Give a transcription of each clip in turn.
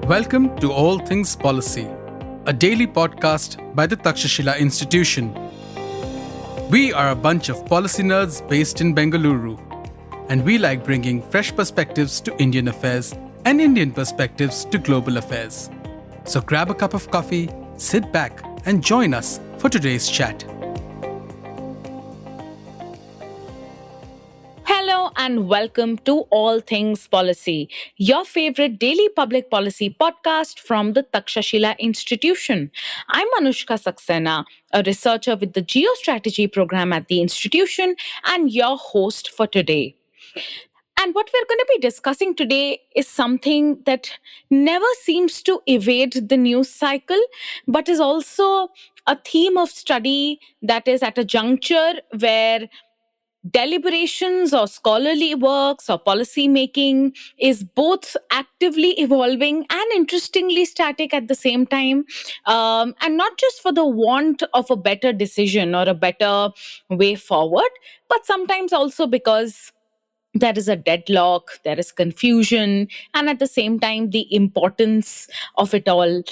Welcome to All Things Policy, a daily podcast by the Takshashila Institution. We are a bunch of policy nerds based in Bengaluru, and we like bringing fresh perspectives to Indian affairs and Indian perspectives to global affairs. So grab a cup of coffee, sit back, and join us for today's chat. Hello and welcome to All Things Policy, your favorite daily public policy podcast from the Takshashila Institution. I'm Anushka Saxena, a researcher with the Geostrategy program at the institution and your host for today. And what we're going to be discussing today is something that never seems to evade the news cycle, but is also a theme of study that is at a juncture where deliberations or scholarly works or policy making is both actively evolving and interestingly static at the same time, and not just for the want of a better decision or a better way forward, but sometimes also because there is a deadlock, there is confusion, and at the same time, the importance of it all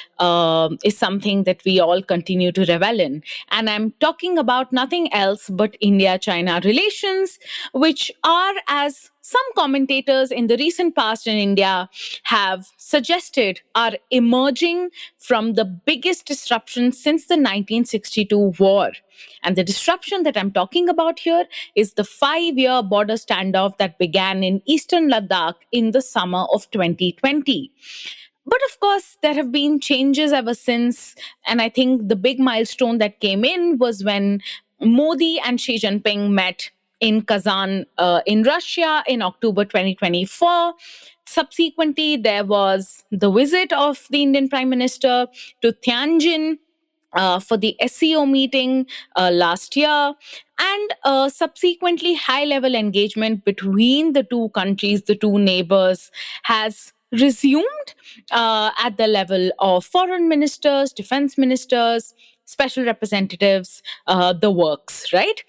is something that we all continue to revel in. And I'm talking about nothing else but India China relations, which are, as some commentators in the recent past in India have suggested, are emerging from the biggest disruption since the 1962 war. And the disruption that I'm talking about here is the 5-year border standoff that began in eastern Ladakh in the summer of 2020. But of course, there have been changes ever since. And I think the big milestone that came in was when Modi and Xi Jinping met in Kazan in Russia in October 2024. Subsequently, there was the visit of the Indian Prime Minister to Tianjin for the SCO meeting last year, and subsequently high-level engagement between the two countries, the two neighbors, has resumed at the level of foreign ministers, defense ministers, special representatives, the works, right?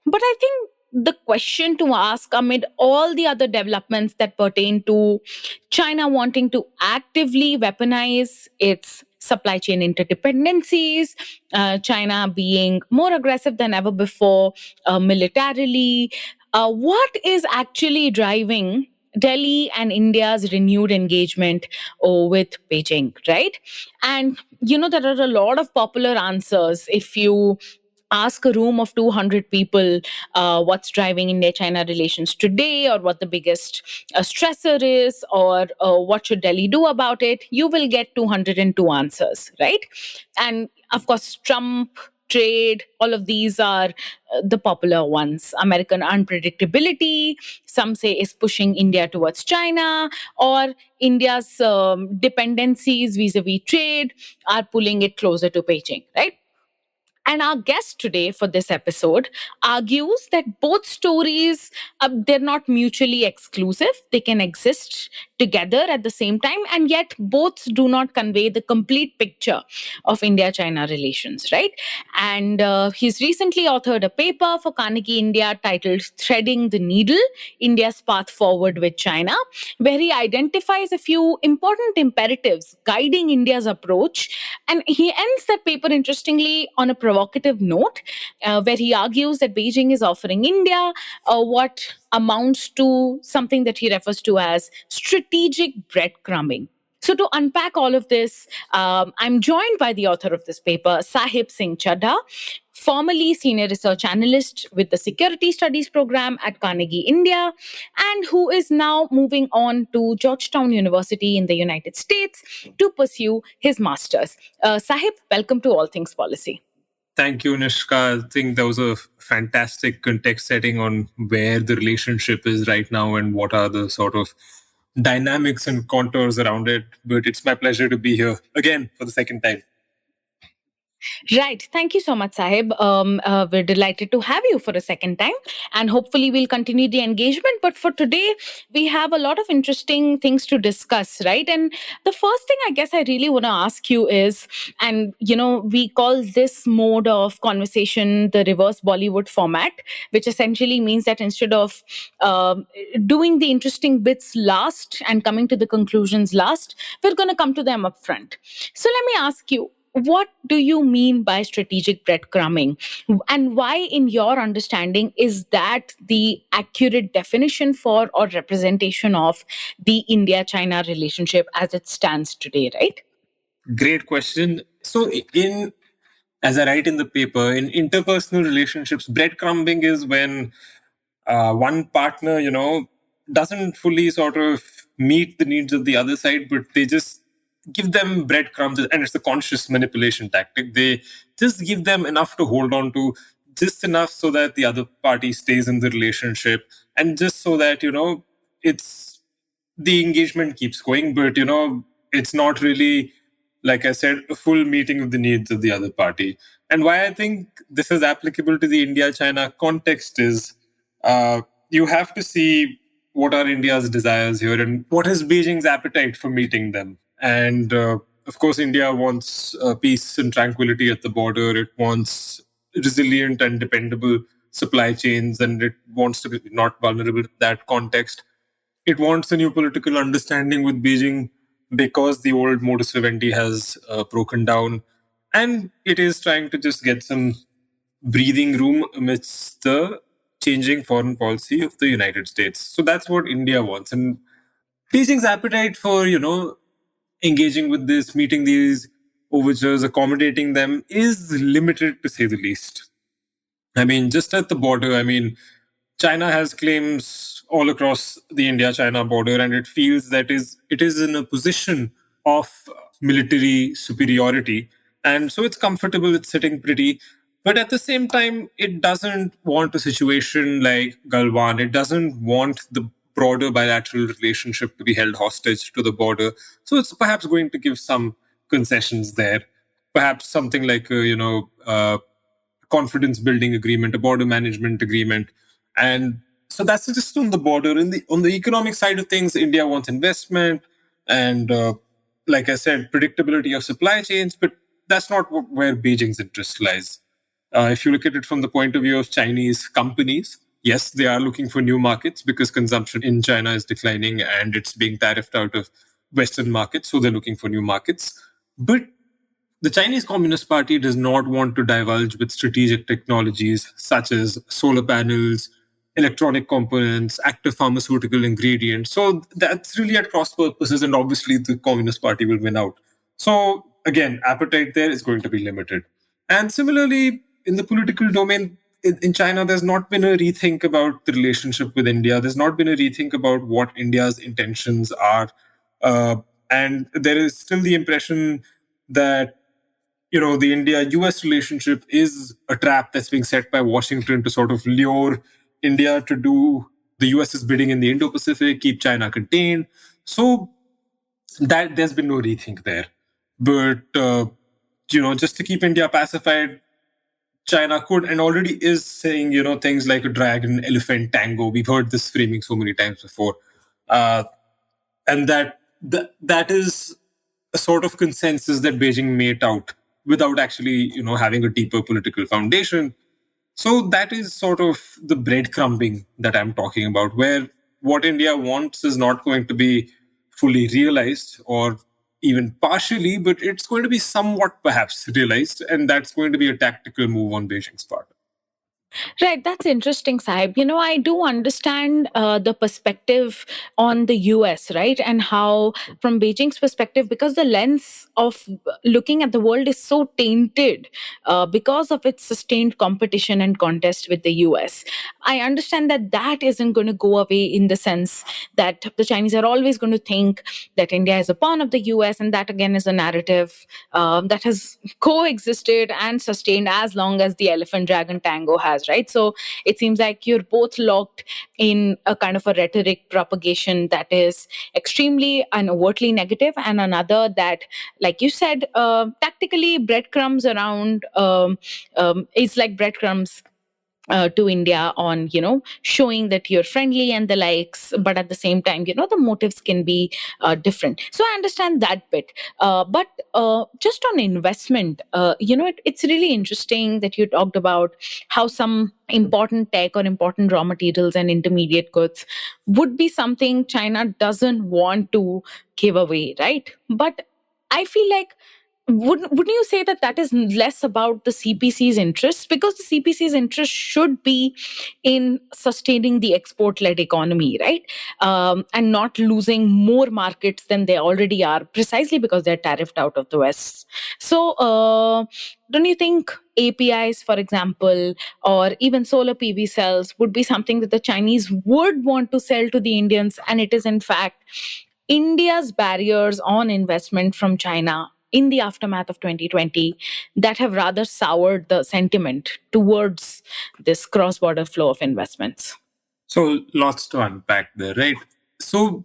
But I think the question to ask amid all the other developments that pertain to China wanting to actively weaponize its supply chain interdependencies, China being more aggressive than ever before militarily, what is actually driving Delhi and India's renewed engagement with Beijing, right? And, there are a lot of popular answers. If you ask a room of 200 people what's driving India-China relations today, or what the biggest stressor is, or what should Delhi do about it, you will get 202 answers, right? And of course, Trump, trade, all of these are the popular ones. American unpredictability, some say, is pushing India towards China, or India's dependencies vis-a-vis trade are pulling it closer to Beijing, right? And our guest today for this episode argues that both stories, they're not mutually exclusive. They can exist together at the same time, and yet both do not convey the complete picture of India-China relations, right? And he's recently authored a paper for Carnegie India titled Threading the Needle, India's Path Forward with China, where he identifies a few important imperatives guiding India's approach. And he ends that paper, interestingly, on a provocative note, where he argues that Beijing is offering India what amounts to something that he refers to as strategic breadcrumbing. So to unpack all of this, I'm joined by the author of this paper, Saheb Singh Chadha, formerly senior research analyst with the Security Studies program at Carnegie India, and who is now moving on to Georgetown University in the United States to pursue his master's. Saheb, welcome to All Things Policy. Thank you, Anushka. I think that was a fantastic context setting on where the relationship is right now and what are the sort of dynamics and contours around it. But it's my pleasure to be here again for the second time. Right. Thank you so much, Sahib. We're delighted to have you for a second time, and hopefully we'll continue the engagement. But for today, we have a lot of interesting things to discuss, right? And the first thing I guess I really want to ask you is, and we call this mode of conversation the reverse Bollywood format, which essentially means that instead of doing the interesting bits last and coming to the conclusions last, we're going to come to them up front. So let me ask you, what do you mean by strategic breadcrumbing? And why, in your understanding, is that the accurate definition for or representation of the India China relationship as it stands today, right? Great question. So, in as I write in the paper, in interpersonal relationships, breadcrumbing is when one partner, doesn't fully sort of meet the needs of the other side, but they just give them breadcrumbs, and it's a conscious manipulation tactic. They just give them enough to hold on to, just enough so that the other party stays in the relationship, and just so that, it's the engagement keeps going, but, it's not really, like I said, a full meeting of the needs of the other party. And why I think this is applicable to the India China context is you have to see what are India's desires here and what is Beijing's appetite for meeting them. And of course, India wants peace and tranquility at the border. It wants resilient and dependable supply chains, and it wants to be not vulnerable to that context. It wants a new political understanding with Beijing because the old modus vivendi has broken down. And it is trying to just get some breathing room amidst the changing foreign policy of the United States. So that's what India wants. And Beijing's appetite for, engaging with this, meeting these overtures, accommodating them is limited to say the least. I mean, just at the border, China has claims all across the India-China border, and it feels that it is in a position of military superiority, and so it's comfortable, it's sitting pretty. But at the same time, it doesn't want a situation like Galwan. It doesn't want the broader bilateral relationship to be held hostage to the border. So it's perhaps going to give some concessions there. Perhaps something like confidence building agreement, a border management agreement. And so that's just on the border. On the economic side of things, India wants investment and, like I said, predictability of supply chains. But that's not where Beijing's interest lies. If you look at it from the point of view of Chinese companies, yes, they are looking for new markets because consumption in China is declining and it's being tariffed out of Western markets. So they're looking for new markets. But the Chinese Communist Party does not want to divulge with strategic technologies such as solar panels, electronic components, active pharmaceutical ingredients. So that's really at cross purposes, and obviously the Communist Party will win out. So again, appetite there is going to be limited. And similarly, in the political domain, in China, there's not been a rethink about the relationship with India. There's not been a rethink about what India's intentions are. And there is still the impression that the India-US relationship is a trap that's being set by Washington to sort of lure India to do the US's bidding in the Indo-Pacific, keep China contained. So that there's been no rethink there. But, just to keep India pacified, China could and already is saying, things like a dragon, elephant, tango. We've heard this framing so many times before. And that is a sort of consensus that Beijing made out without actually, having a deeper political foundation. So that is sort of the breadcrumbing that I'm talking about, where what India wants is not going to be fully realized or even partially, but it's going to be somewhat perhaps realized, and that's going to be a tactical move on Beijing's part. Right, that's interesting, Sahib. I do understand the perspective on the US, right? And how, from Beijing's perspective, because the lens of looking at the world is so tainted because of its sustained competition and contest with the US. I understand that that isn't going to go away, in the sense that the Chinese are always going to think that India is a pawn of the US, and that again is a narrative that has coexisted and sustained as long as the elephant dragon tango has areas, right? So it seems like you're both locked in a kind of a rhetoric propagation that is extremely and overtly negative, and another that, like you said, tactically breadcrumbs around is like breadcrumbs to India on, showing that you're friendly and the likes, but at the same time, the motives can be different. So I understand that bit. But just on investment, it's really interesting that you talked about how some important tech or important raw materials and intermediate goods would be something China doesn't want to give away, right? But I feel like, wouldn't you say that that is less about the CPC's interests, because the CPC's interest should be in sustaining the export-led economy, right? And not losing more markets than they already are, precisely because they're tariffed out of the West. So don't you think APIs, for example, or even solar PV cells would be something that the Chinese would want to sell to the Indians, and it is in fact India's barriers on investment from China in the aftermath of 2020 that have rather soured the sentiment towards this cross border flow of investments? So lots to unpack there, right? So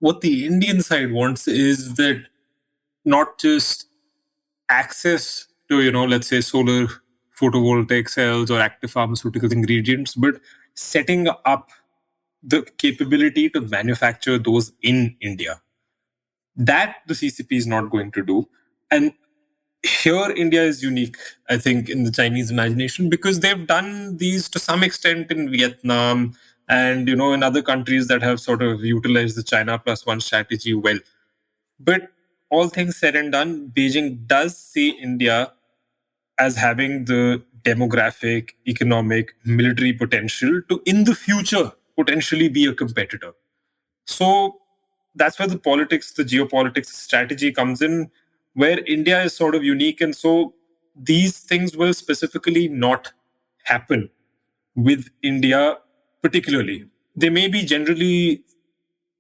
what the Indian side wants is that not just access to, let's say solar photovoltaic cells or active pharmaceutical ingredients, but setting up the capability to manufacture those in India. That the CCP is not going to do. And here India is unique, I think, in the Chinese imagination, because they've done these to some extent in Vietnam and, in other countries that have sort of utilized the China plus one strategy well. But all things said and done, Beijing does see India as having the demographic, economic, military potential to, in the future, potentially be a competitor. So that's where the politics, the geopolitics strategy comes in, where India is sort of unique. And so these things will specifically not happen with India particularly. They may be generally,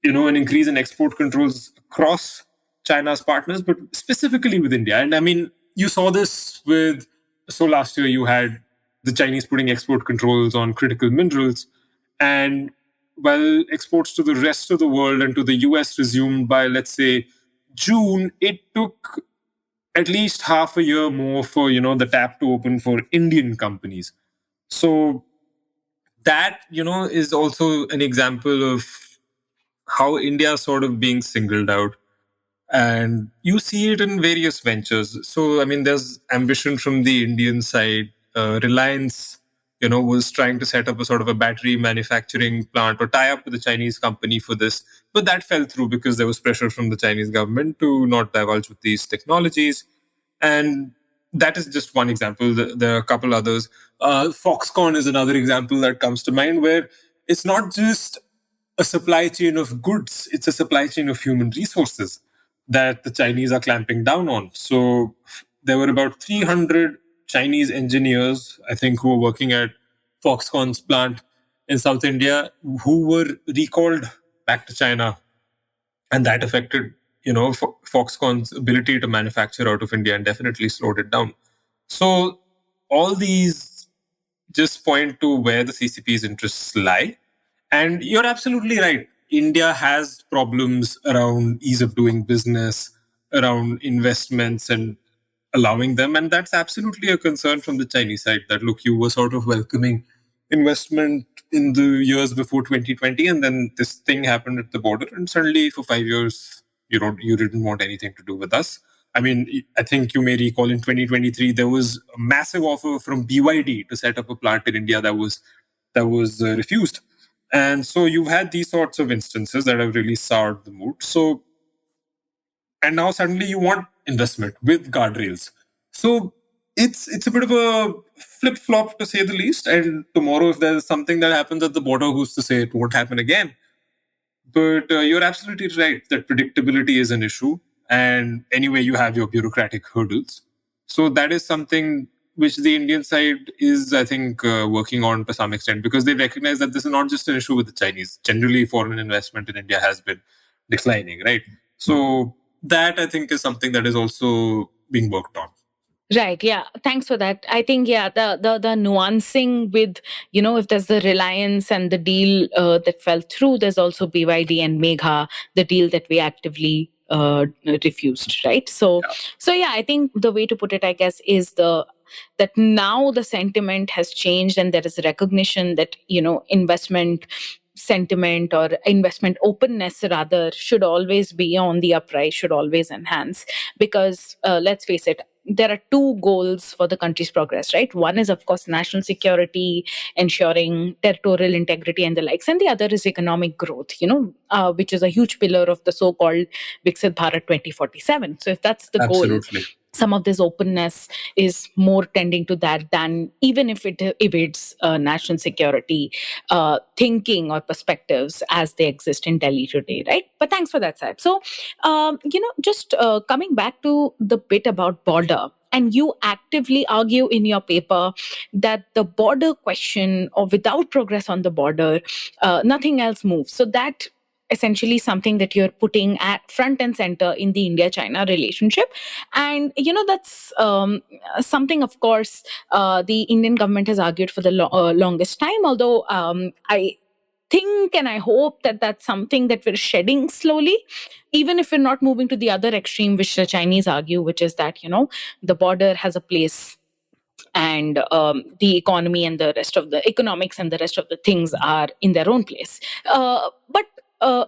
an increase in export controls across China's partners, but specifically with India. And I mean, you saw this so last year you had the Chinese putting export controls on critical minerals. And while exports to the rest of the world and to the US resumed by, let's say, June, it took at least half a year more for, the tap to open for Indian companies. So that, is also an example of how India is sort of being singled out. And you see it in various ventures. So, I mean, there's ambition from the Indian side. Reliance, was trying to set up a sort of a battery manufacturing plant or tie up with a Chinese company for this. But that fell through because there was pressure from the Chinese government to not divulge with these technologies. And that is just one example. There are a couple others. Foxconn is another example that comes to mind, where it's not just a supply chain of goods, it's a supply chain of human resources that the Chinese are clamping down on. So there were about 300 Chinese engineers, I think, who were working at Foxconn's plant in South India, who were recalled back to China. And that affected, Foxconn's ability to manufacture out of India and definitely slowed it down. So all these just point to where the CCP's interests lie. And you're absolutely right. India has problems around ease of doing business, around investments and allowing them. And that's absolutely a concern from the Chinese side that, look, you were sort of welcoming investment in the years before 2020. And then this thing happened at the border. And suddenly for 5 years, you didn't want anything to do with us. I mean, I think you may recall in 2023, there was a massive offer from BYD to set up a plant in India that was refused. And so you've had these sorts of instances that have really soured the mood. So, and now suddenly you want investment with guardrails. So it's a bit of a flip-flop, to say the least. And tomorrow, if there's something that happens at the border, who's to say it won't happen again? But you're absolutely right that predictability is an issue. And anyway, you have your bureaucratic hurdles. So that is something which the Indian side is, I think, working on to some extent, because they recognize that this is not just an issue with the Chinese. Generally, foreign investment in India has been declining, right? So that, I think, is something that is also being worked on. Right. Yeah. Thanks for that. I think the nuancing with, if there's the Reliance and the deal that fell through, there's also BYD and Megha, the deal that we actively refused. Right. So yeah, I think the way to put it, I guess, is the that now the sentiment has changed and there is recognition that investment sentiment or investment openness rather should always be on the uprise, should always enhance, because let's face it, there are two goals for the country's progress, right? One is, of course, national security, ensuring territorial integrity and the likes, and the other is economic growth, which is a huge pillar of the so-called Viksit Bharat 2047. So if that's the goal, Absolutely. some of this openness is more tending to that than even if it evades national security thinking or perspectives as they exist in Delhi today, right? But thanks for that, Saib. So, just coming back to the bit about border, and you actively argue in your paper that the border question, or without progress on the border, nothing else moves. So that essentially something that you're putting at front and center in the India-China relationship. And, that's something, of course, the Indian government has argued for the longest time, although I think and I hope that that's something that we're shedding slowly, even if we're not moving to the other extreme, which the Chinese argue, which is that, the border has a place and the economy and the rest of the economics and the rest of the things are in their own place. But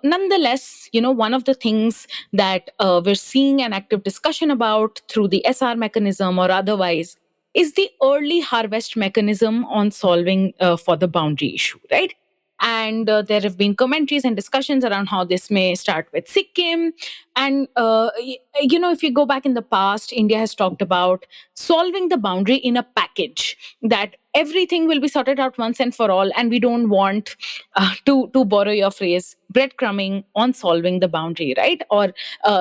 nonetheless, one of the things that we're seeing an active discussion about through the SR mechanism or otherwise is the early harvest mechanism on solving for the boundary issue, right? And there have been commentaries and discussions around how this may start with Sikkim. And, if you go back in the past, India has talked about solving the boundary in a package, that everything will be sorted out once and for all. And we don't want, to borrow your phrase, breadcrumbing on solving the boundary, right? Or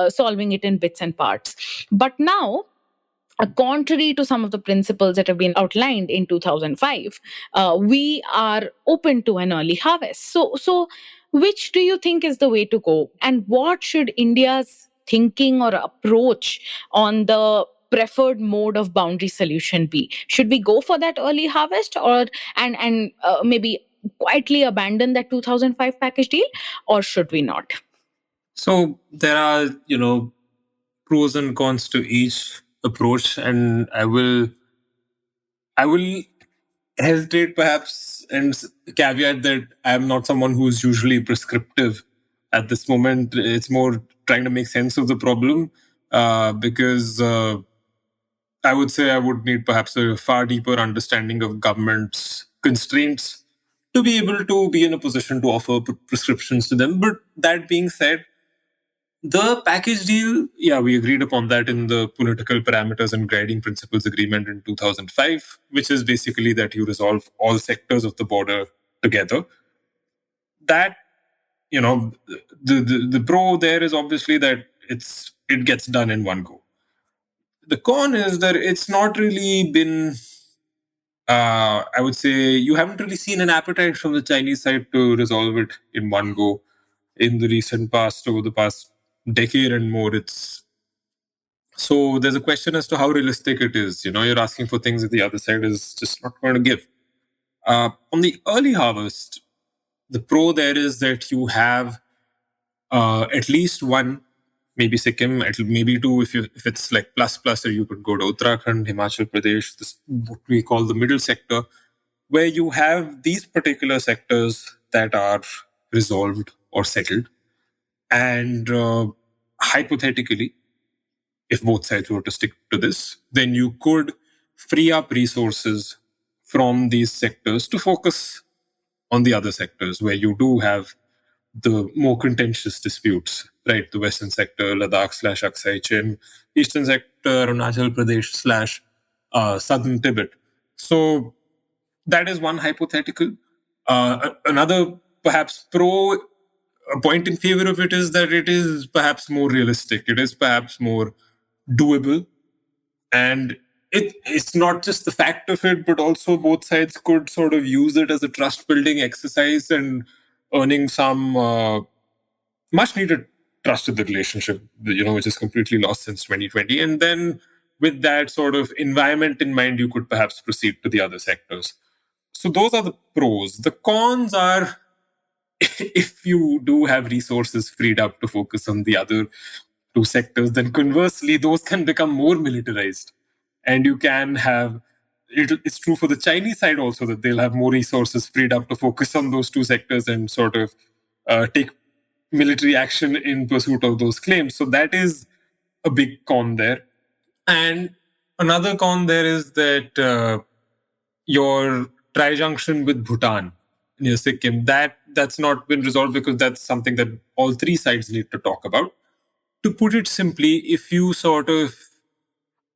solving it in bits and parts. But now, contrary to some of the principles that have been outlined in 2005, we are open to an early harvest. So, which do you think is the way to go? And what should India's thinking or approach on the preferred mode of boundary solution be? Should we go for that early harvest, or and maybe quietly abandon that 2005 package deal, or should we not? So there are, pros and cons to each approach, and I will hesitate perhaps and caveat that I am not someone who's usually prescriptive at this moment. It's more trying to make sense of the problem, because I would say I would need perhaps a far deeper understanding of government's constraints to be able to be in a position to offer prescriptions to them. But that being said, the package deal, yeah, we agreed upon that in the political parameters and guiding principles agreement in 2005, which is basically that you resolve all sectors of the border together. That, the pro there is obviously that it gets done in one go. The con is that it's not really been, I would say, you haven't really seen an appetite from the Chinese side to resolve it in one go in the recent past, over the past decade and more. So there's a question as to how realistic it is. You're asking for things that the other side is just not going to give. On the early harvest, the pro there is that you have at least one, maybe Sikkim, maybe two if it's like plus, or you could go to Uttarakhand, Himachal Pradesh, this what we call the middle sector, where you have these particular sectors that are resolved or settled. And hypothetically, if both sides were to stick to this, then you could free up resources from these sectors to focus on the other sectors where you do have the more contentious disputes, right? The western sector, Ladakh / Aksai Chin, eastern sector, Arunachal Pradesh / southern Tibet. So that is one hypothetical. Another perhaps a point in favor of it is that it is perhaps more realistic. It is perhaps more doable. And it's not just the fact of it, but also both sides could sort of use it as a trust building exercise and earning some much needed trust in the relationship, which is completely lost since 2020. And then with that sort of environment in mind, you could perhaps proceed to the other sectors. So those are the pros. The cons are if you do have resources freed up to focus on the other two sectors, then conversely, those can become more militarized. And you can have, it's true for the Chinese side also that they'll have more resources freed up to focus on those two sectors and sort of take military action in pursuit of those claims. So that is a big con there. And another con there is that your tri-junction with Bhutan near Sikkim, that's not been resolved because that's something that all three sides need to talk about. To put it simply, if you sort of,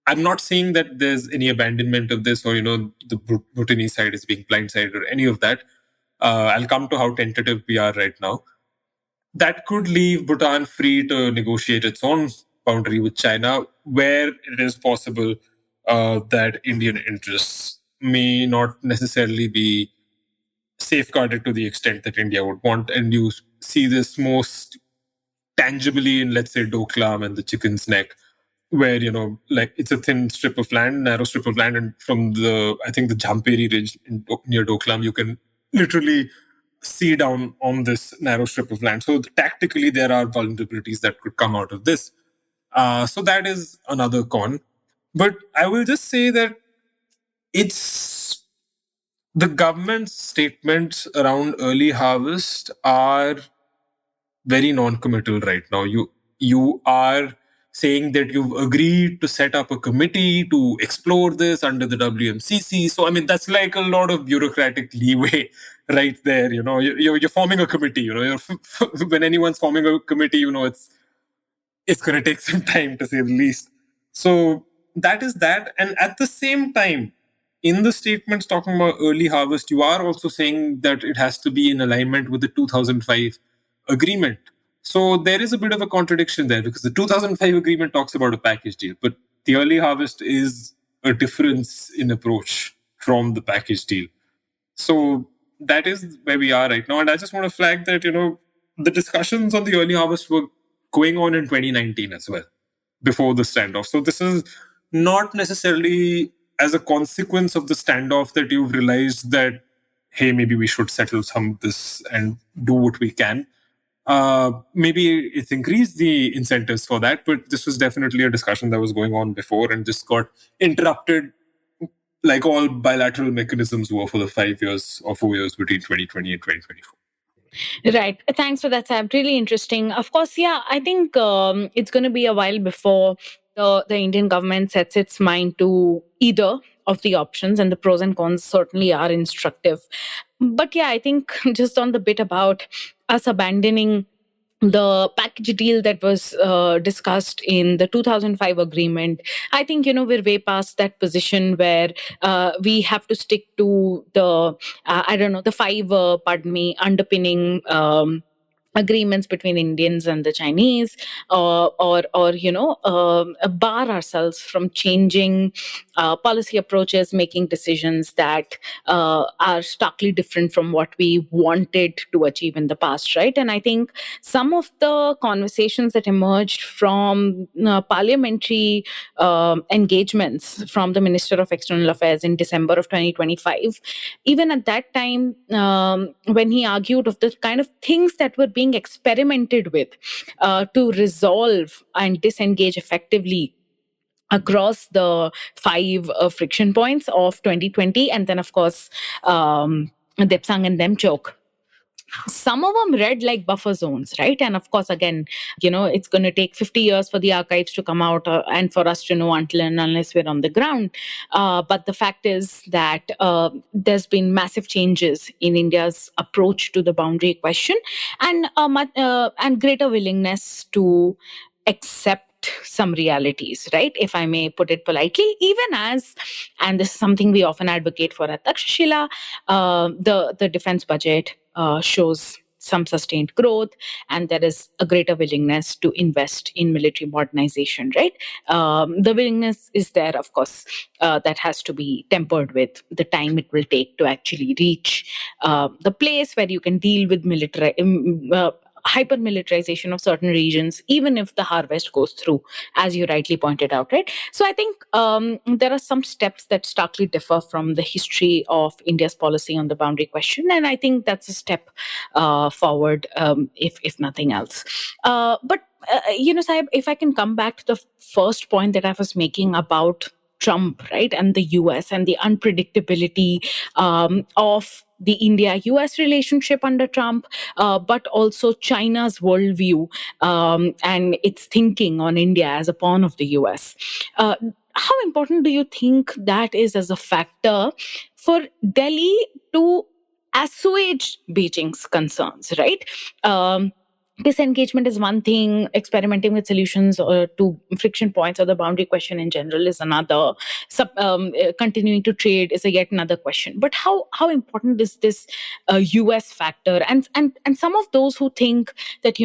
I'm not saying that there's any abandonment of this or, the Bhutanese side is being blindsided or any of that. I'll come to how tentative we are right now. That could leave Bhutan free to negotiate its own boundary with China, where it is possible that Indian interests may not necessarily be safeguarded to the extent that India would want. And you see this most tangibly in, let's say, Doklam and the Chicken's Neck, where, like it's a thin strip of land, narrow strip of land. And from the Jamperi Ridge near Doklam, you can literally see down on this narrow strip of land. So tactically, there are vulnerabilities that could come out of this. So that is another con. But I will just say that it's the government's statements around early harvest are very non-committal right now. You are saying that you've agreed to set up a committee to explore this under the WMCC. So, that's like a lot of bureaucratic leeway right there. You're forming a committee. When anyone's forming a committee, it's going to take some time, to say the least. So that is that. And at the same time, in the statements talking about early harvest, you are also saying that it has to be in alignment with the 2005 agreement. So there is a bit of a contradiction there, because the 2005 agreement talks about a package deal, but the early harvest is a difference in approach from the package deal. So that is where we are right now. And I just want to flag that, the discussions on the early harvest were going on in 2019 as well, before the standoff. So this is not necessarily as a consequence of the standoff that you've realized that, hey, maybe we should settle some of this and do what we can. Maybe it's increased the incentives for that, but this was definitely a discussion that was going on before and just got interrupted, like all bilateral mechanisms were for the 5 years or 4 years between 2020 and 2024. Right. Thanks for that, Sab. Really interesting. Of course, yeah, I think it's going to be a while before the Indian government sets its mind to either of the options, and the pros and cons certainly are instructive. But yeah, I think just on the bit about us abandoning the package deal that was discussed in the 2005 agreement, I think, we're way past that position where we have to stick to the, the five, underpinning agreements between Indians and the Chinese, or bar ourselves from changing policy approaches, making decisions that are starkly different from what we wanted to achieve in the past, right? And I think some of the conversations that emerged from parliamentary engagements from the Minister of External Affairs in December of 2025, even at that time, when he argued of the kind of things that were being experimented with to resolve and disengage effectively across the five friction points of 2020, and then, of course, Depsang and Demchok. Some of them read like buffer zones, right? And of course, again, it's going to take 50 years for the archives to come out and for us to know until and unless we're on the ground. But the fact is that there's been massive changes in India's approach to the boundary question, and greater willingness to accept some realities, right? If I may put it politely, even as, and this is something we often advocate for at Takshashila, the defense budget shows some sustained growth, and there is a greater willingness to invest in military modernization, right? The willingness is there, of course. That has to be tempered with the time it will take to actually reach the place where you can deal with military hyper militarization of certain regions, even if the harvest goes through, as you rightly pointed out, right? So I think there are some steps that starkly differ from the history of India's policy on the boundary question, and I think that's a step forward, if nothing else. But Sahib, if I can come back to the first point that I was making about Trump, right, and the US and the unpredictability of the India US relationship under Trump, but also China's worldview and its thinking on India as a pawn of the US. How important do you think that is as a factor for Delhi to assuage Beijing's concerns, right? Disengagement is one thing, experimenting with solutions to friction points or the boundary question in general is another. Continuing to trade is a yet another question. But how important is this US factor? And some of those who think that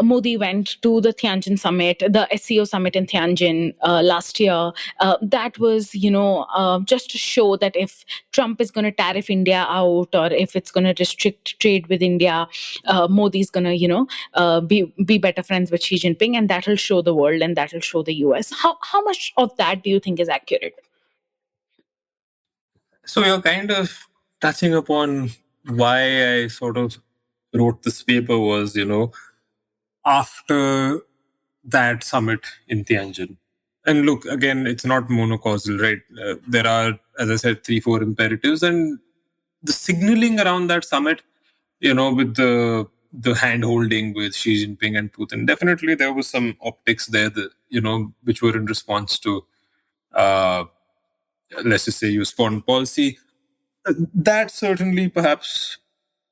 Modi went to the Tianjin summit, the SCO summit in Tianjin last year. That was just to show that if Trump is going to tariff India out, or if it's going to restrict trade with India, Modi's going to be better friends with Xi Jinping, and that will show the world and that will show the US. How much of that do you think is accurate? So you're kind of touching upon why I sort of wrote this paper was, after that summit in Tianjin. And look, again, it's not monocausal, right? There are, as I said, 3-4 imperatives, and the signaling around that summit, with the hand holding with Xi Jinping and Putin, definitely there was some optics there that, which were in response to, let's just say, US foreign policy. That certainly perhaps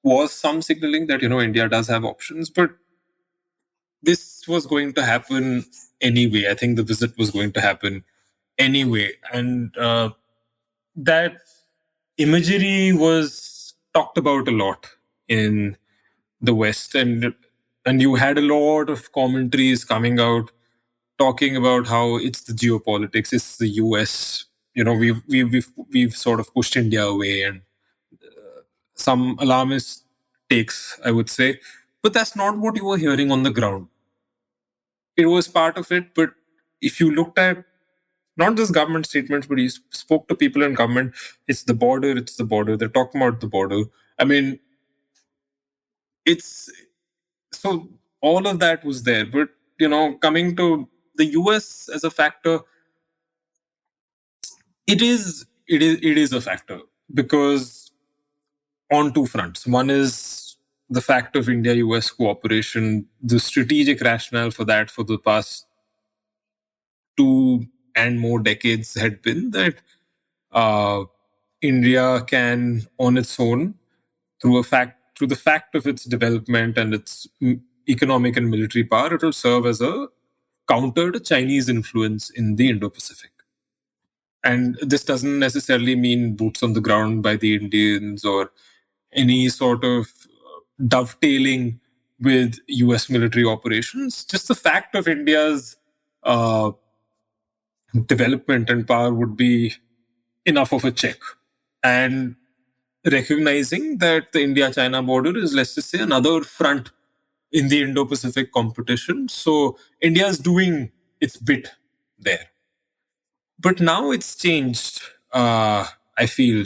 was some signaling that, India does have options, but this was going to happen anyway. I think the visit was going to happen anyway. And that imagery was talked about a lot in the West. And you had a lot of commentaries coming out talking about how it's the geopolitics, it's the US. We've sort of pushed India away, and some alarmist takes, I would say. But that's not what you were hearing on the ground. It was part of it, but if you looked at not just government statements, but you spoke to people in government, it's the border, it's the border. They're talking about the border. I mean, it's so all of that was there. But, coming to the US as a factor, it is a factor because on two fronts. One is the fact of India-US cooperation, the strategic rationale for that for the past 2 and more decades had been that India can, on its own, through the fact of its development and its economic and military power, it will serve as a counter to Chinese influence in the Indo-Pacific. And this doesn't necessarily mean boots on the ground by the Indians or any sort of dovetailing with US military operations. Just the fact of India's development and power would be enough of a check. And recognizing that the India-China border is, let's just say, another front in the Indo-Pacific competition. So India is doing its bit there. But now it's changed, I feel.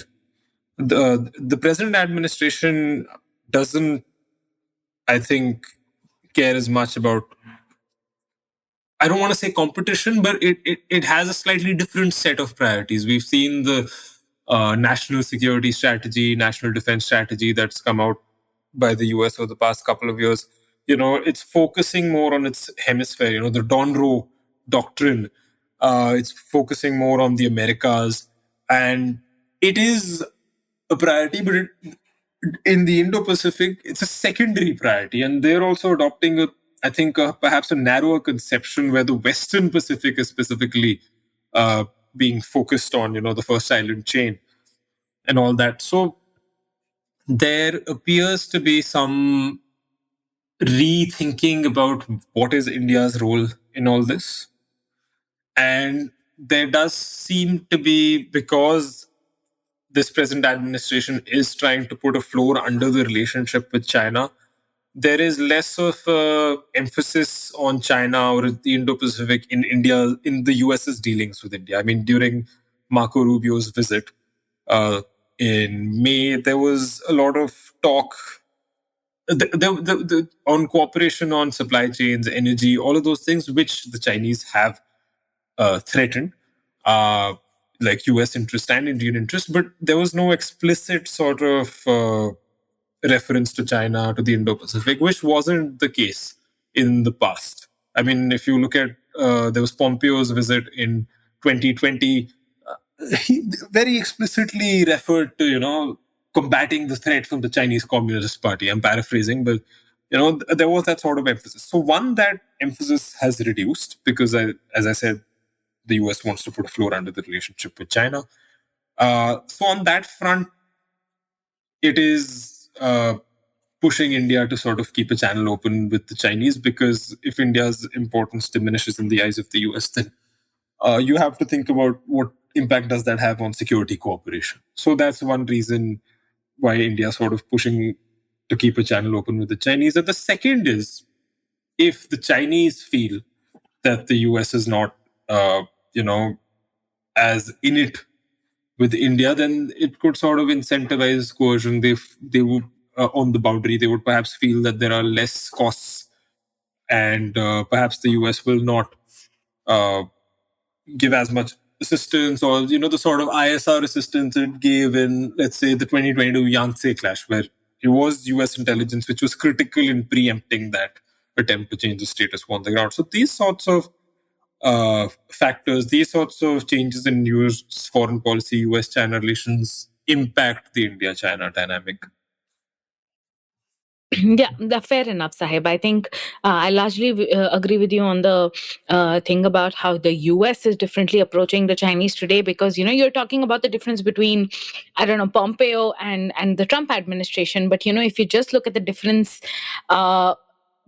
The present administration doesn't, I think, care as much about, I don't want to say competition, but it has a slightly different set of priorities. We've seen the national security strategy, national defense strategy that's come out by the US over the past couple of years. It's focusing more on its hemisphere, the Donroe doctrine. It's focusing more on the Americas. And it is a priority, but in the Indo-Pacific, it's a secondary priority. And they're also adopting perhaps a narrower conception where the Western Pacific is specifically being focused on, the first island chain and all that. So there appears to be some rethinking about what is India's role in all this. And there does seem to be, because this present administration is trying to put a floor under the relationship with China, there is less of emphasis on China or the Indo-Pacific in India, in the US's dealings with India. I mean, during Marco Rubio's visit in May, there was a lot of talk on cooperation on supply chains, energy, all of those things, which the Chinese have threatened, uh, like US interest and Indian interest, but there was no explicit sort of reference to China, to the Indo-Pacific, which wasn't the case in the past. I mean, if you look at there was Pompeo's visit in 2020, he very explicitly referred to combating the threat from the Chinese Communist Party. I'm paraphrasing, but there was that sort of emphasis. So one, that emphasis has reduced because, as I said, the US wants to put a floor under the relationship with China. So on that front, it is pushing India to sort of keep a channel open with the Chinese, because if India's importance diminishes in the eyes of the US, then you have to think about what impact does that have on security cooperation. So that's one reason why India is sort of pushing to keep a channel open with the Chinese. And the second is, if the Chinese feel that the US is not, as in it with India, then it could sort of incentivize coercion. They would on the boundary, they would perhaps feel that there are less costs, and perhaps the US will not give as much assistance, or the sort of ISR assistance it gave in, let's say, the 2022 Yangtze clash, where it was US intelligence which was critical in preempting that attempt to change the status quo on the ground. So these sorts of factors, these sorts of changes in US foreign policy, US-China relations impact the India-China dynamic. Yeah, fair enough, Saheb. I think I largely agree with you on the thing about how the US is differently approaching the Chinese today, because you're talking about the difference between, I don't know, Pompeo and the Trump administration. But if you just look at the difference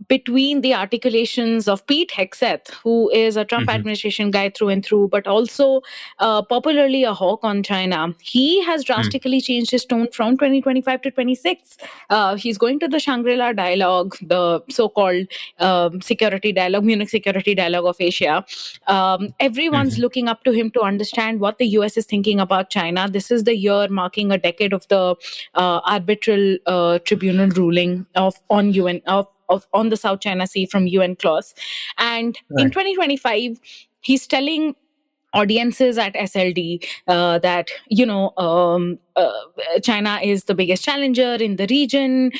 between the articulations of Pete Hegseth, who is a Trump administration guy through and through, but also popularly a hawk on China. He has drastically changed his tone from 2025 to 26. He's going to the Shangri-La dialogue, the so-called security dialogue, Munich security dialogue of Asia. Everyone's looking up to him to understand what the US is thinking about China. This is the year marking a decade of the arbitral tribunal ruling on the South China Sea from UN clause. And in 2025, he's telling audiences at SLD that China is the biggest challenger in the region.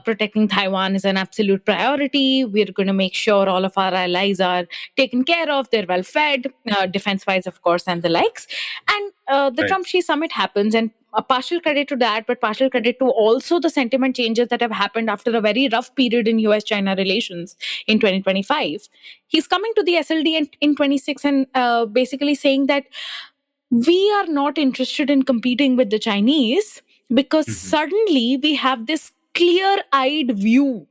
Protecting Taiwan is an absolute priority. We're going to make sure all of our allies are taken care of. They're well fed, defense-wise, of course, and the likes. And the Trump-Xi summit happens, and a partial credit to that, but partial credit to also the sentiment changes that have happened after a very rough period in US-China relations in 2025. He's coming to the SLD in 26 and basically saying that we are not interested in competing with the Chinese because suddenly we have this clear-eyed view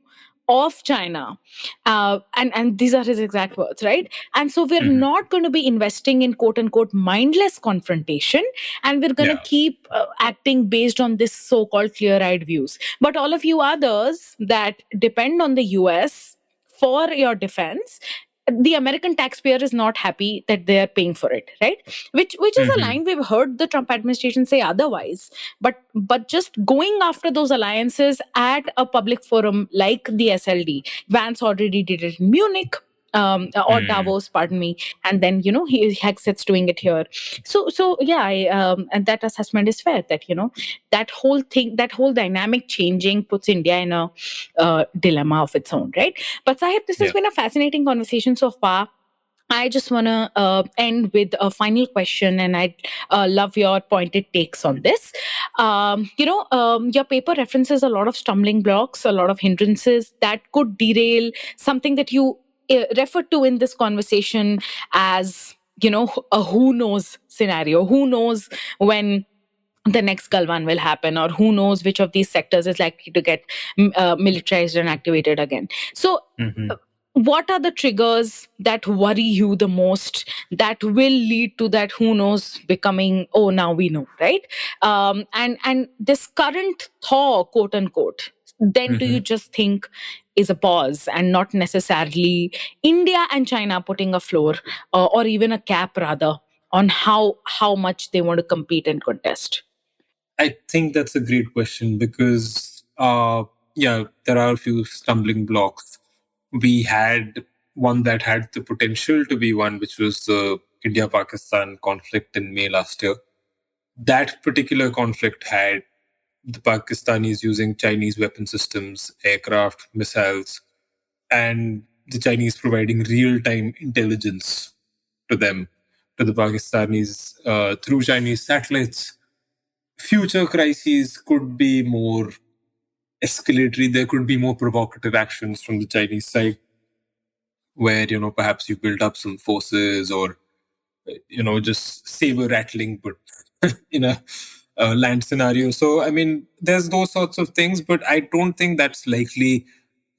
of China. And these are his exact words, right? And so we're not going to be investing in quote-unquote mindless confrontation, and we're going to keep acting based on this so-called clear-eyed views. But all of you others that depend on the US for your defense, the American taxpayer is not happy that they are paying for it, right? Which is a line we've heard the Trump administration say otherwise. But just going after those alliances at a public forum like the SLD, Vance already did it in Munich. Or Davos, pardon me, and then Hexet's doing it here. So yeah, and that assessment is fair. That that whole thing, that whole dynamic changing puts India in a dilemma of its own, right? But Sahib, this has been a fascinating conversation so far. I just want to end with a final question, and I'd love your pointed takes on this. Your paper references a lot of stumbling blocks, a lot of hindrances that could derail something that you referred to in this conversation as, a who knows scenario. Who knows when the next Galwan will happen, or who knows which of these sectors is likely to get militarized and activated again. So what are the triggers that worry you the most that will lead to that who knows becoming, oh, now we know, right? And this current thaw, quote unquote, then do you just think is a pause and not necessarily India and China putting a floor or even a cap rather on how much they want to compete and contest? I think that's a great question because, yeah, there are a few stumbling blocks. We had one that had the potential to be one, which was the India Pakistan conflict in May last year. That particular conflict had the Pakistanis using Chinese weapon systems, aircraft, missiles, and the Chinese providing real time intelligence to them, to the Pakistanis, through Chinese satellites. Future crises could be more escalatory. There could be more provocative actions from the Chinese side where, perhaps you build up some forces or, just saber rattling, but in a land scenario. So, I mean, there's those sorts of things, but I don't think that's likely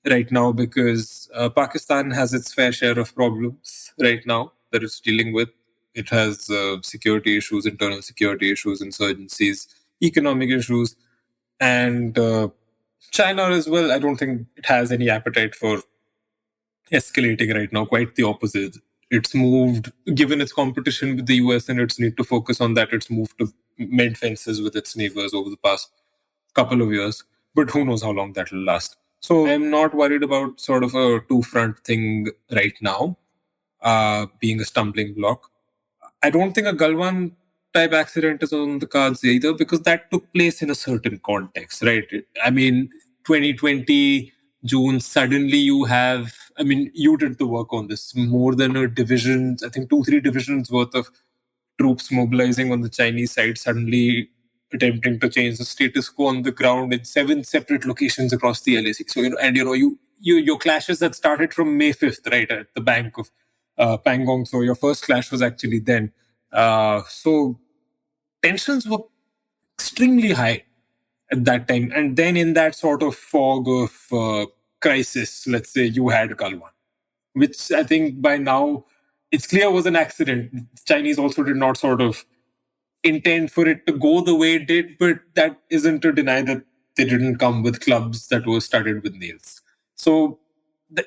right now because Pakistan has its fair share of problems right now that it's dealing with. It has security issues, internal security issues, insurgencies, economic issues, and China as well. I don't think it has any appetite for escalating right now. Quite the opposite. It's moved, given its competition with the US and its need to focus on that, it's moved to mend fences with its neighbors over the past couple of years. But who knows how long that will last. So I'm not worried about sort of a two-front thing right now being a stumbling block. I don't think a Galwan type accident is on the cards either because that took place in a certain context, right? I mean, 2020 June, suddenly you have, I mean, you did the work on this, more than a division, I think 2-3 divisions worth of troops mobilizing on the Chinese side, suddenly attempting to change the status quo on the ground in 7 separate locations across the LAC. So, your clashes that started from May 5th, right, at the bank of Pangong. So your first clash was actually then. So tensions were extremely high at that time. And then in that sort of fog of crisis, let's say you had Galwan, which I think by now it's clear was an accident. The Chinese also did not sort of intend for it to go the way it did, but that isn't to deny that they didn't come with clubs that were studded with nails. So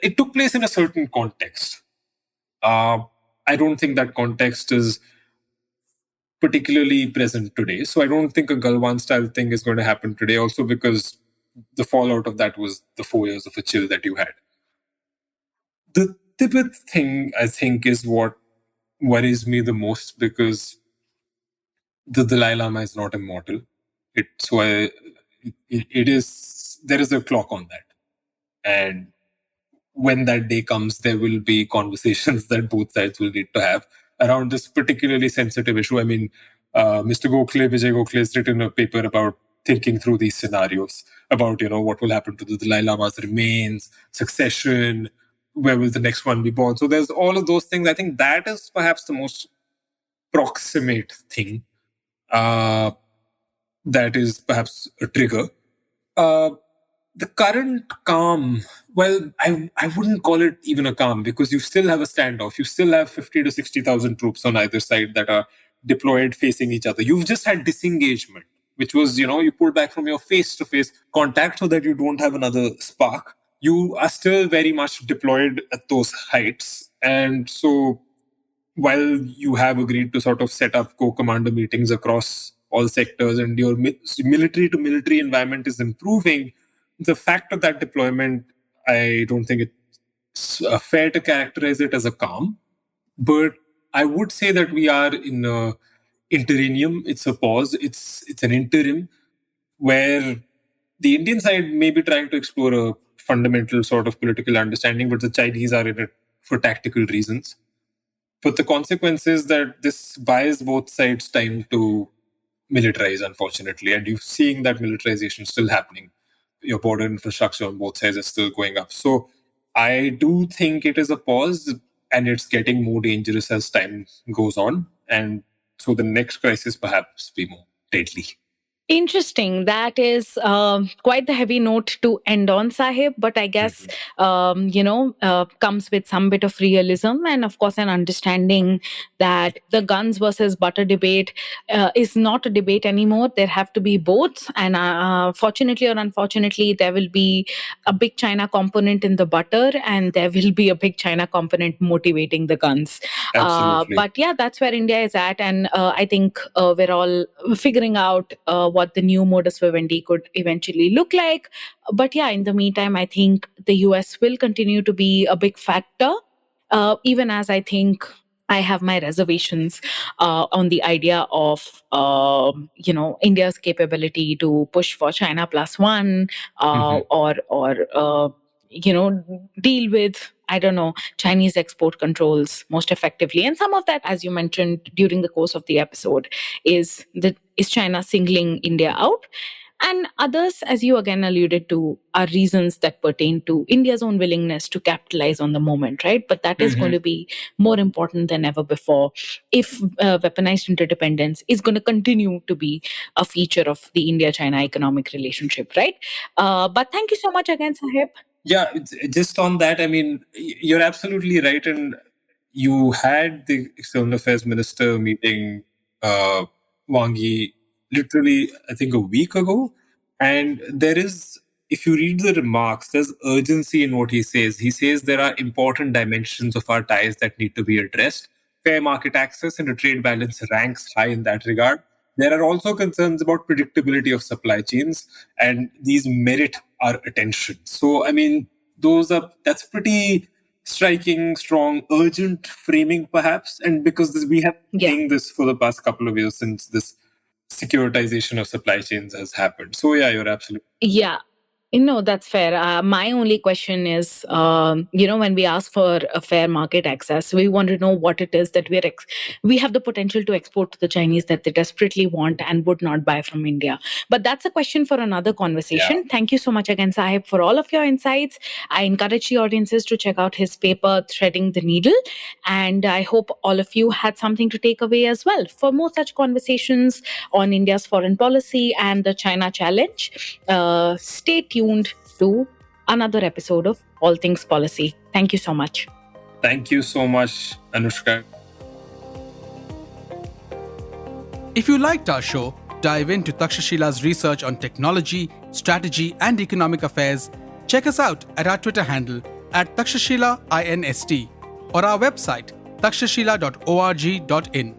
it took place in a certain context. I don't think that context is particularly present today. So I don't think a Galwan style thing is going to happen today, also because the fallout of that was the 4 years of a chill that you had. The Tibet thing, I think, is what worries me the most because the Dalai Lama is not immortal. It is, there is a clock on that. And when that day comes, there will be conversations that both sides will need to have around this particularly sensitive issue. I mean, Mr. Vijay Gokhale has written a paper about thinking through these scenarios about, what will happen to the Dalai Lama's remains, succession, where will the next one be born. So there's all of those things. I think that is perhaps the most proximate thing that is perhaps a trigger. The current calm, well, I wouldn't call it even a calm because you still have a standoff. You still have 50 to 60,000 troops on either side that are deployed facing each other. You've just had disengagement, which was, you pull back from your face-to-face contact so that you don't have another spark. You are still very much deployed at those heights. And so while you have agreed to sort of set up co-commander meetings across all sectors and your military to military environment is improving, the fact of that deployment, I don't think it's fair to characterize it as a calm. But I would say that we are in a interregnum. It's a pause. It's an interim where the Indian side may be trying to explore a fundamental sort of political understanding, but the Chinese are in it for tactical reasons. But the consequence is that this buys both sides time to militarize, unfortunately. And you're seeing that militarization still happening. Your border infrastructure on both sides is still going up. So I do think it is a pause and it's getting more dangerous as time goes on. And so the next crisis perhaps be more deadly. Interesting. That is quite the heavy note to end on, Sahib. But I guess, comes with some bit of realism and, of course, an understanding that the guns versus butter debate is not a debate anymore. There have to be both. And fortunately or unfortunately, there will be a big China component in the butter and there will be a big China component motivating the guns. Absolutely. But yeah, that's where India is at. And I think we're all figuring out what the new modus vivendi could eventually look like. But yeah, in the meantime, I think the US will continue to be a big factor, even as I think I have my reservations on the idea of, India's capability to push for China plus one, or deal with, I don't know, Chinese export controls most effectively. And some of that, as you mentioned during the course of the episode, is China singling India out. And others, as you again alluded to, are reasons that pertain to India's own willingness to capitalize on the moment, right? But that is going to be more important than ever before if weaponized interdependence is going to continue to be a feature of the India-China economic relationship, right? But thank you so much again, Saheb. Yeah, just on that, I mean, you're absolutely right. And you had the External Affairs Minister meeting Wang Yi literally, I think, a week ago. And there is, if you read the remarks, there's urgency in what he says. He says there are important dimensions of our ties that need to be addressed. Fair market access and a trade balance ranks high in that regard. There are also concerns about predictability of supply chains, and these merit our attention. So, I mean, that's pretty striking, strong, urgent framing, perhaps. And because we have been saying this for the past couple of years since this securitization of supply chains has happened. So, yeah, you're absolutely. Yeah. No, that's fair. My only question is, when we ask for a fair market access, we want to know what it is that we have the potential to export to the Chinese that they desperately want and would not buy from India. But that's a question for another conversation. Yeah. Thank you so much again, Saheb, for all of your insights. I encourage the audiences to check out his paper, Threading the Needle. And I hope all of you had something to take away as well. For more such conversations on India's foreign policy and the China challenge, stay tuned to another episode of All Things Policy. Thank you so much. Thank you so much, Anushka. If you liked our show, dive into Takshashila's research on technology, strategy, and economic affairs. Check us out at our Twitter handle at Takshashila INST or our website takshashila.org.in.